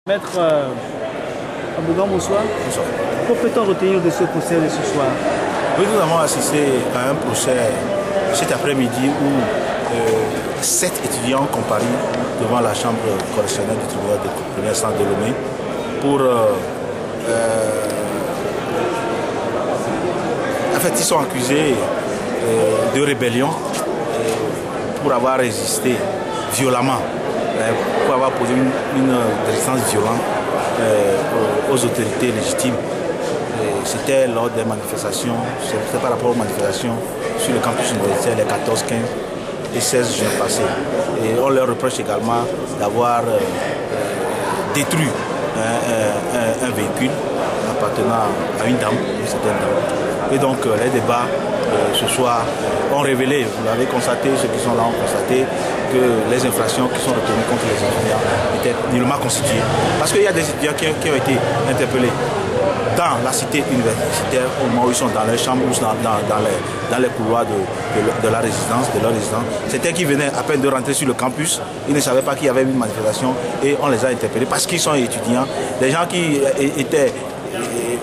Maître Abougan, bonsoir. Bonsoir. Que peut-on retenir de ce procès de ce soir? Oui, nous avons assisté à un procès cet après-midi où 7 étudiants ont comparu devant la chambre correctionnelle du tribunal de première instance de Lomé pour... en fait, ils sont accusés de rébellion pour avoir résisté violemment, pour avoir posé une résistance violente aux autorités légitimes. C'était lors des manifestations, c'était par rapport aux manifestations sur le campus universitaire les 14, 15 et 16 juin passés. Et on leur reproche également d'avoir détruit un véhicule appartenant à une dame, une certaine dame. Et donc les débats ce soir ont révélé, vous l'avez constaté, ceux qui sont là ont constaté que les infractions qui sont retenues contre les étudiants étaient nullement constituées. Parce qu'il y a des étudiants qui ont été interpellés dans la cité universitaire au moment où ils sont dans les chambres ou dans les couloirs de la résidence, de leur résidence. C'était qui venaient à peine de rentrer sur le campus, ils ne savaient pas qu'il y avait une manifestation et on les a interpellés parce qu'ils sont étudiants. Des gens qui étaient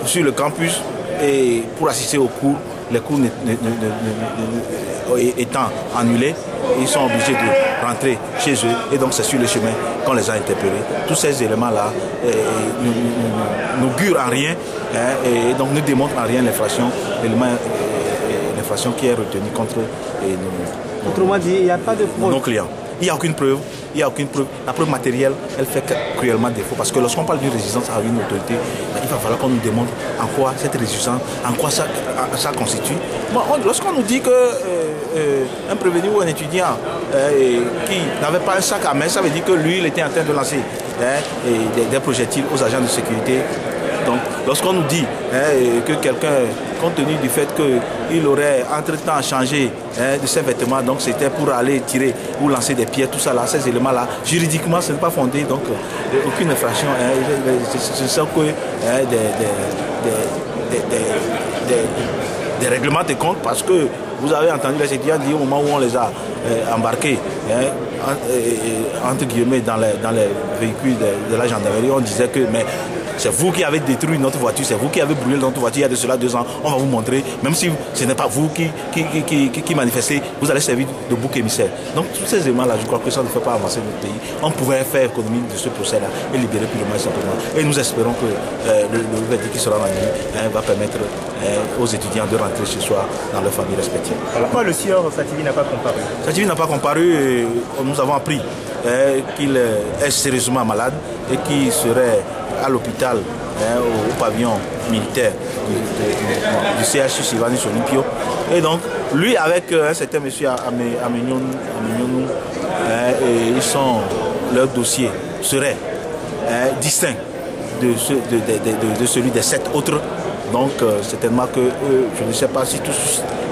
sur le campus et pour assister aux cours, les cours étant annulés, ils sont obligés de rentrer chez eux et donc c'est sur le chemin qu'on les a interpellés. Tous ces éléments-là n'augurent en rien et donc ne démontrent en rien l'infraction qui est retenue contre Autrement dit, il n'y a pas de preuve. nos clients. Il n'y a aucune preuve. Il y a aucune preuve. La preuve matérielle, elle fait cruellement défaut. Parce que lorsqu'on parle d'une résistance à une autorité, il va falloir qu'on nous démontre en quoi cette résistance, en quoi ça constitue. Bon, lorsqu'on nous dit qu'un prévenu ou un étudiant qui n'avait pas un sac à main, ça veut dire que lui, il était en train de lancer des projectiles aux agents de sécurité. Donc, lorsqu'on nous dit que quelqu'un, compte tenu du fait qu'il aurait entre-temps changé de ses vêtements, donc c'était pour aller tirer ou lancer des pierres, tout ça là, ces éléments-là, juridiquement, ce n'est pas fondé, donc aucune infraction. Ce sont que des règlements de compte parce que vous avez entendu les étudiants dire au moment où on les a embarqués, entre guillemets, dans les véhicules de la gendarmerie, on disait que mais c'est vous qui avez détruit notre voiture, c'est vous qui avez brûlé notre voiture il y a de cela 2 ans. On va vous montrer, même si ce n'est pas vous qui manifestez, vous allez servir de bouc émissaire. Donc tous ces éléments-là, je crois que ça ne fait pas avancer notre pays. On pouvait faire économie de ce procès-là et libérer plus ou moins simplement. Et nous espérons que le verdict qui sera rendu va permettre aux étudiants de rentrer ce soir dans leurs familles respectives. Pourquoi le sieur Sativi n'a pas comparu? Sativi n'a pas comparu et nous avons appris qu'il est sérieusement malade et qu'il serait à l'hôpital, au pavillon militaire du CHU Sylvanus Olympio. Et donc, lui avec un certain monsieur Amenyonou, leur dossier serait distinct de celui des 7 autres. Donc, certainement que je ne sais pas si tout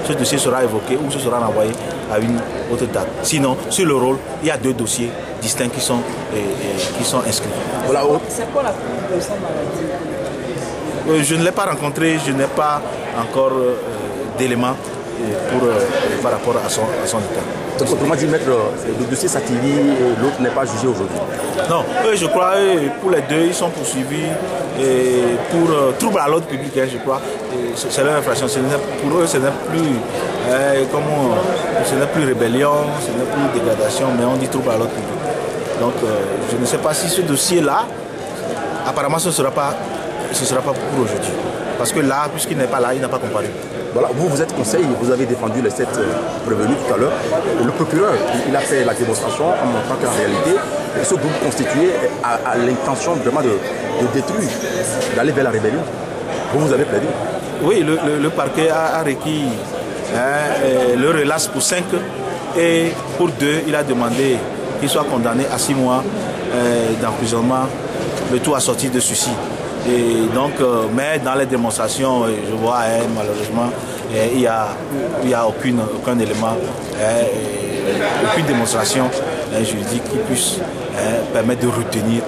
ce dossier sera évoqué ou ce sera renvoyé à une autre date. Sinon, sur le rôle, il y a 2 dossiers distincts qui sont inscrits. Voilà. C'est quoi la cause de sa maladie? Je ne l'ai pas rencontré, je n'ai pas encore d'éléments par rapport à son état. Donc, autrement dit, maître, le dossier Sativi, l'autre n'est pas jugé aujourd'hui? Non, je crois pour les 2, ils sont poursuivis pour trouble à l'ordre public, je crois. C'est leur infraction. Pour eux, ce n'est plus rébellion, ce n'est plus dégradation, mais on dit trouble à l'ordre public. Donc, je ne sais pas si ce dossier-là, apparemment, ce ne sera pas pour aujourd'hui. Parce que là, puisqu'il n'est pas là, il n'a pas comparu. Voilà, vous êtes conseil, vous avez défendu les 7 prévenus tout à l'heure. Le procureur, il a fait la démonstration en montrant qu'en réalité, ce groupe constitué a l'intention vraiment de détruire, d'aller vers la rébellion. Vous avez plaidé? Oui, le parquet a requis le relax pour 5 et pour 2, il a demandé qu'il soit condamné à 6 mois d'emprisonnement, le tout assorti de suicide. Et donc, mais dans les démonstrations, je vois malheureusement, il n'y a aucun élément, aucune démonstration juridique qui puisse permettre de retenir,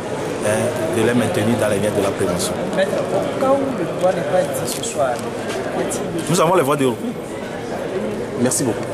de les maintenir dans les liens de la prévention. Mais au cas où le droit n'est pas dit ce soir, nous avons les voies de recours. Merci beaucoup.